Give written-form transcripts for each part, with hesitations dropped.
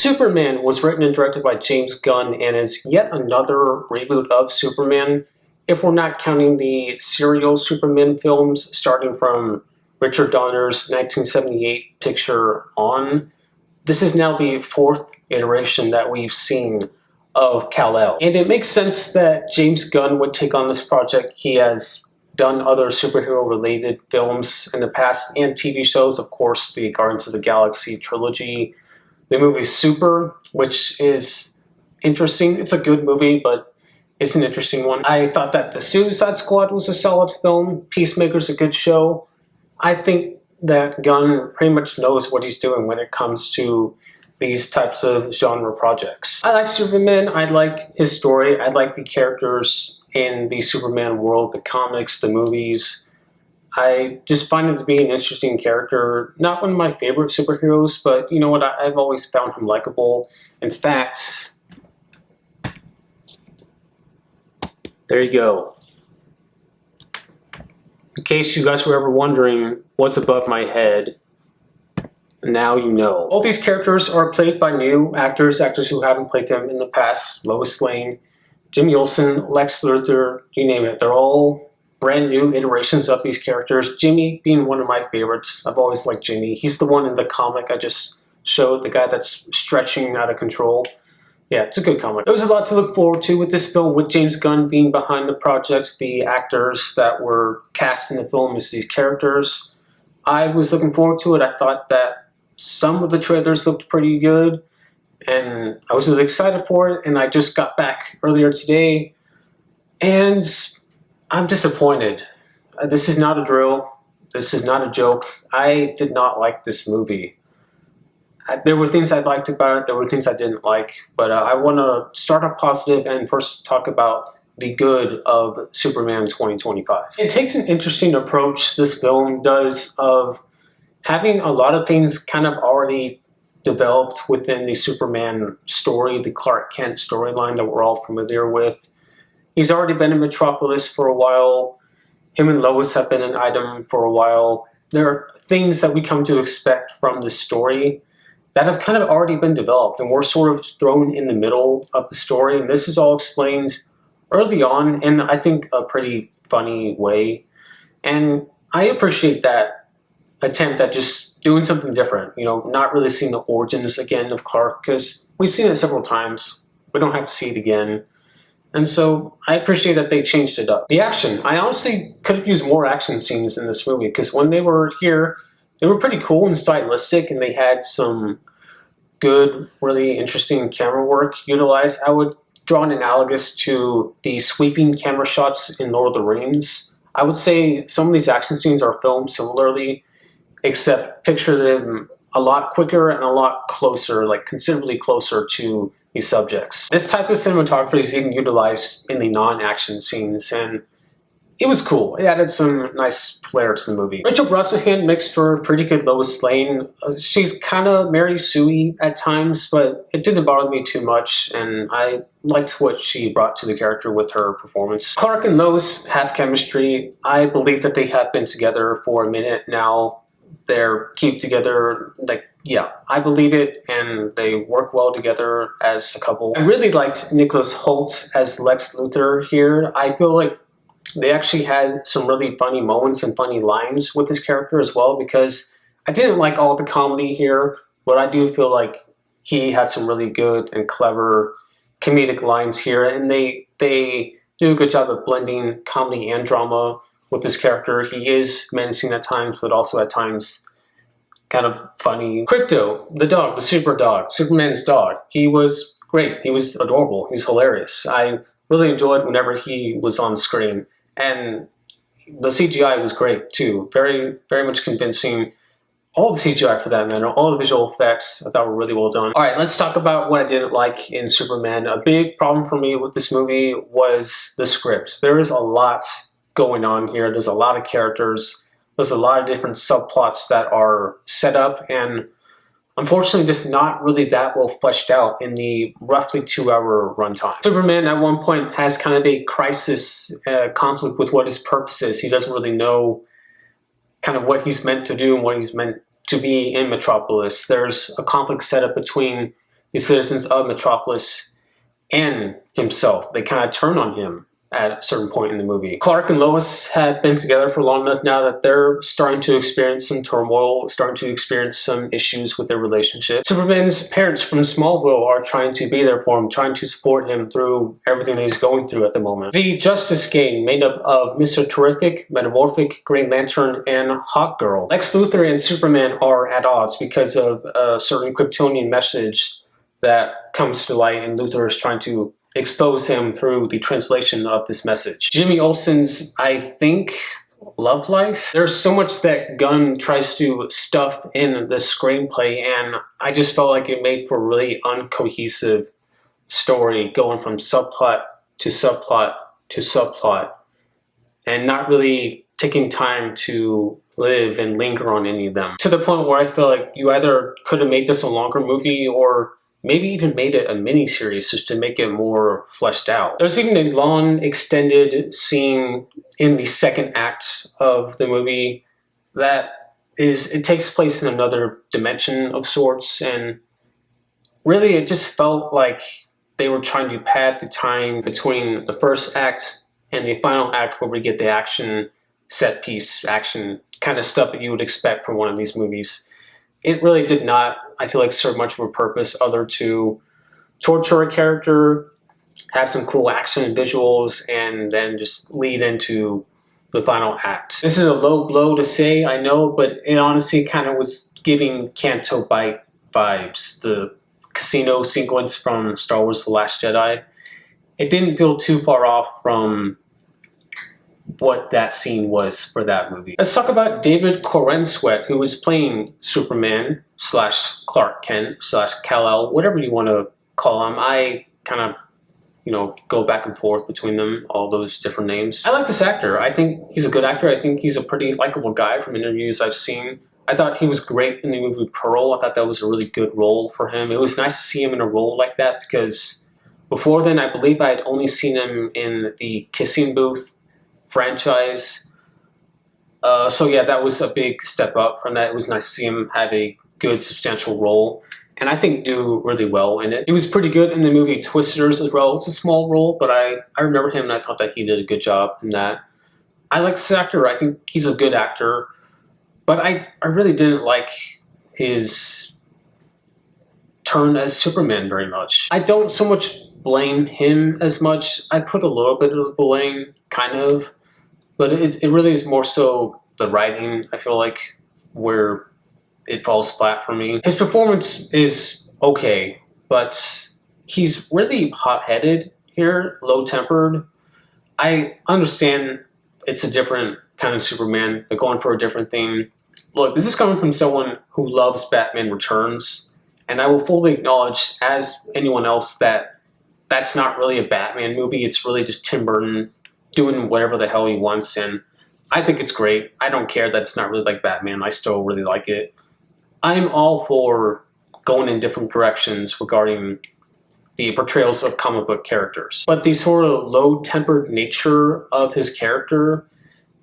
Superman was written and directed by James Gunn and is yet another reboot of Superman, if we're not counting the serial Superman films starting from Richard Donner's 1978 picture on. This is now the fourth iteration that we've seen of Kal-El. And it makes sense that James Gunn would take on this project. He has done other superhero-related films in the past and TV shows, of course, the Guardians of the Galaxy trilogy, the movie Super, which is interesting. It's a good movie, but it's an interesting one. I thought that The Suicide Squad was a solid film. Peacemaker's a good show. I think that Gunn pretty much knows what he's doing when it comes to these types of genre projects. I like Superman. I like his story. I like the characters in the Superman world, the comics, the movies. I just find him to be an interesting character. Not one of my favorite superheroes, but you know what? I've always found him likable. In fact, there you go. In case you guys were ever wondering what's above my head, now you know. All these characters are played by new actors who haven't played them in the past. Lois Lane, Jimmy Olsen, Lex Luthor, you name it. They're all brand new iterations of these characters. Jimmy being one of my favorites. I've always liked Jimmy. He's the one in the comic I just showed, the guy that's stretching out of control. Yeah, it's a good comic. There's a lot to look forward to with this film, with James Gunn being behind the project, the actors that were cast in the film as these characters. I was looking forward to it. I thought that some of the trailers looked pretty good, and I was really excited for it, and I just got back earlier today, and I'm disappointed. This is not a drill. This is not a joke. I did not like this movie. There were things I liked about it, there were things I didn't like, but I want to start off positive and first talk about the good of Superman 2025. It takes an interesting approach, this film does, of having a lot of things kind of already developed within the Superman story, the Clark Kent storyline that we're all familiar with. He's already been in Metropolis for a while. Him and Lois have been an item for a while. There are things that we come to expect from the story that have kind of already been developed, and we're sort of thrown in the middle of the story. And this is all explained early on in, I think, a pretty funny way. And I appreciate that attempt at just doing something different, you know, not really seeing the origins again of Clark, because we've seen it several times. We don't have to see it again. And so I appreciate that they changed it up. The action, I honestly could have used more action scenes in this movie, because when they were here, they were pretty cool and stylistic, and they had some good, really interesting camera work utilized. I would draw an analogous to the sweeping camera shots in Lord of the Rings. I would say some of these action scenes are filmed similarly, except picture them a lot quicker and a lot closer, like considerably closer to these subjects. This type of cinematography is even utilized in the non-action scenes, and it was cool. It added some nice flair to the movie. Rachel Brosnahan makes for a pretty good Lois Lane. She's kind of Mary Sue-y at times, but it didn't bother me too much, and I liked what she brought to the character with her performance. Clark and Lois have chemistry. I believe that they have been together for a minute now. They're keep together, like, yeah, I believe it, and they work well together as a couple. I really liked Nicholas Hoult as Lex Luthor here. I feel like they actually had some really funny moments and funny lines with his character as well, because I didn't like all the comedy here, but I do feel like he had some really good and clever comedic lines here, and they do a good job of blending comedy and drama with this character. He is menacing at times, but also at times kind of funny. Crypto, the dog, the super dog, Superman's dog, he was great. He was adorable. He was hilarious. I really enjoyed whenever he was on screen. And the CGI was great too. Very, very much convincing. All the CGI for that matter, all the visual effects I thought were really well done. All right, let's talk about what I didn't like in Superman. A big problem for me with this movie was the script. There is a lot going on here. There's a lot of characters. There's a lot of different subplots that are set up, and unfortunately just not really that well fleshed out in the roughly 2-hour runtime. Superman at one point has kind of a crisis conflict with what his purpose is. He doesn't really know kind of what he's meant to do and what he's meant to be in Metropolis. There's a conflict set up between the citizens of Metropolis and himself. They kind of turn on him at a certain point in the movie. Clark and Lois had been together for long enough now that they're starting to experience some turmoil, starting to experience some issues with their relationship. Superman's parents from Smallville are trying to be there for him, trying to support him through everything that he's going through at the moment. The Justice Gang, made up of Mr. Terrific, Metamorphic, Green Lantern, and Hawkgirl. Lex Luthor and Superman are at odds because of a certain Kryptonian message that comes to light, and Luthor is trying to expose him through the translation of this message. Jimmy Olsen's, I think, love life. There's so much that Gunn tries to stuff in the screenplay, and I just felt like it made for a really uncohesive story, going from subplot to subplot to subplot, and not really taking time to live and linger on any of them. To the point where I feel like you either could have made this a longer movie or maybe even made it a mini-series just to make it more fleshed out. There's even a long extended scene in the second act of the movie that it takes place in another dimension of sorts, and really it just felt like they were trying to pad the time between the first act and the final act, where we get the action, set piece action kind of stuff that you would expect from one of these movies. It really did not, I feel like, serve much of a purpose other to torture a character, have some cool action and visuals, and then just lead into the final act. This is a low blow to say, I know, but it honestly kind of was giving Canto Bight vibes. The casino sequence from Star Wars The Last Jedi. It didn't feel too far off from what that scene was for that movie. Let's talk about David Corenswet, who was playing Superman / Clark Kent / Kal-El, whatever you want to call him. I kind of, go back and forth between them, all those different names. I like this actor. I think he's a good actor. I think he's a pretty likable guy from interviews I've seen. I thought he was great in the movie Pearl. I thought that was a really good role for him. It was nice to see him in a role like that, because before then, I believe I had only seen him in the Kissing Booth franchise. So yeah, that was a big step up from that. It was nice to see him have a good, substantial role, and I think do really well in it. He was pretty good in the movie Twisters as well. It's a small role, but I remember him and I thought that he did a good job in that. I like this actor. I think he's a good actor, but I really didn't like his turn as Superman very much. I don't so much blame him as much. I put a little bit of blame, kind of, but it really is more so the writing, I feel like, where it falls flat for me. His performance is okay, but he's really hot-headed here, low-tempered. I understand it's a different kind of Superman. They're going for a different thing. Look, this is coming from someone who loves Batman Returns, and I will fully acknowledge, as anyone else, that that's not really a Batman movie. It's really just Tim Burton doing whatever the hell he wants, and I think it's great. I don't care that it's not really like Batman. I still really like it. I'm all for going in different directions regarding the portrayals of comic book characters. But the sort of low-tempered nature of his character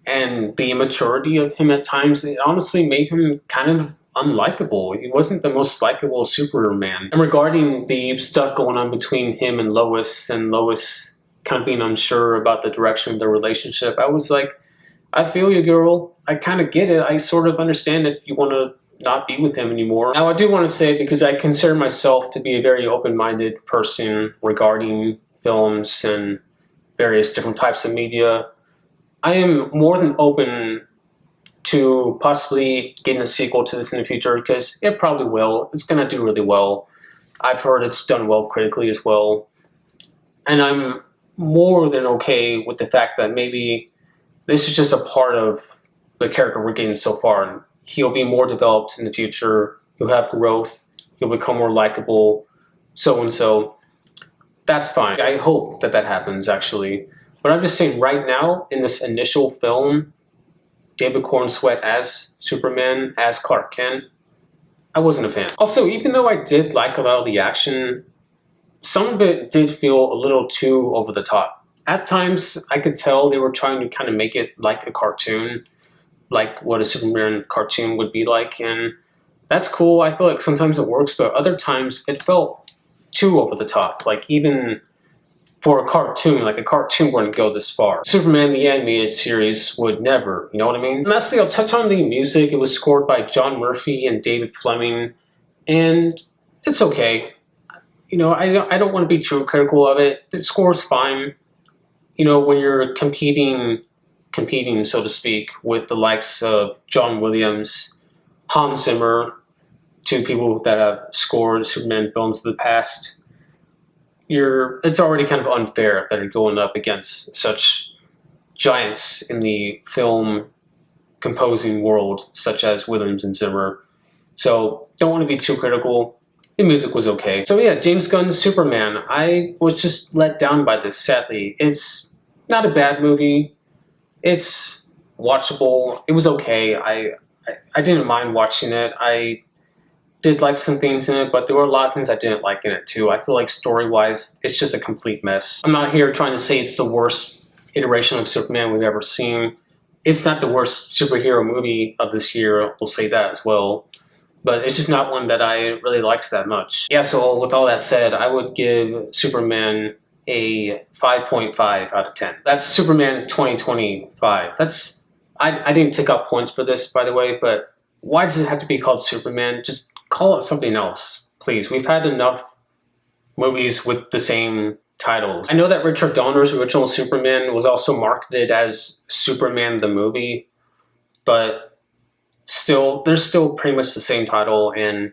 and the immaturity of him at times, it honestly made him kind of unlikable. He wasn't the most likable Superman. And regarding the stuff going on between him and Lois kind of being unsure about the direction of their relationship, I was like, I feel you, girl. I kind of get it. I sort of understand if you want to not be with him anymore. Now, I do want to say, because I consider myself to be a very open-minded person regarding films and various different types of media, I am more than open to possibly getting a sequel to this in the future, because it probably will. It's going to do really well. I've heard it's done well critically as well. And I'm more than okay with the fact that maybe this is just a part of the character we're getting so far, and he'll be more developed in the future. He'll have growth. He'll become more likable, so-and-so. That's fine. I hope that happens, actually. But I'm just saying, right now, in this initial film, David Corenswet as Superman, as Clark Kent, I wasn't a fan. Also, even though I did like a lot of the action, some of it did feel a little too over the top. At times, I could tell they were trying to kind of make it like a cartoon, like what a Superman cartoon would be like, and that's cool. I feel like sometimes it works, but other times it felt too over the top. Like, even for a cartoon, like a cartoon wouldn't go this far. Superman the Animated Series would never, you know what I mean? And lastly, I'll touch on the music. It was scored by John Murphy and David Fleming, and it's okay. You know, I don't want to be too critical of it. The score's fine. You know, when you're competing, so to speak, with the likes of John Williams, Hans Zimmer, two people that have scored Superman films in the past, it's already kind of unfair that you're going up against such giants in the film composing world, such as Williams and Zimmer. So don't want to be too critical. The music was okay. So yeah, James Gunn's Superman. I was just let down by this, sadly. It's not a bad movie. It's watchable. It was okay. I didn't mind watching it. I did like some things in it, but there were a lot of things I didn't like in it too. I feel like story-wise, it's just a complete mess. I'm not here trying to say it's the worst iteration of Superman we've ever seen. It's not the worst superhero movie of this year, we'll say that as well. But it's just not one that I really liked that much. Yeah, so with all that said, I would give Superman a 5.5 out of 10. That's Superman 2025. I didn't take out points for this, by the way, but why does it have to be called Superman? Just call it something else, please. We've had enough movies with the same titles. I know that Richard Donner's original Superman was also marketed as Superman the movie, but still, there's still pretty much the same title, and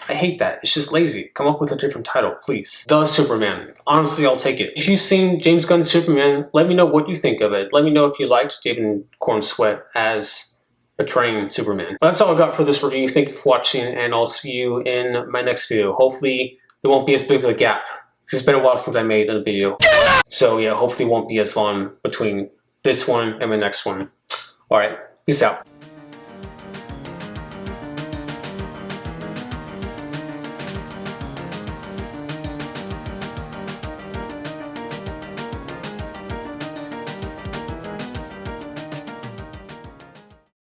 I hate that. It's just lazy. Come up with a different title, please. The Superman. Honestly, I'll take it. If you've seen James Gunn's Superman, let me know what you think of it. Let me know if you liked David Cornsweet as portraying Superman. But that's all I got for this review. Thank you for watching, and I'll see you in my next video. Hopefully, there won't be as big of a gap. It's been a while since I made a video. So yeah, hopefully it won't be as long between this one and the next one. Alright, peace out.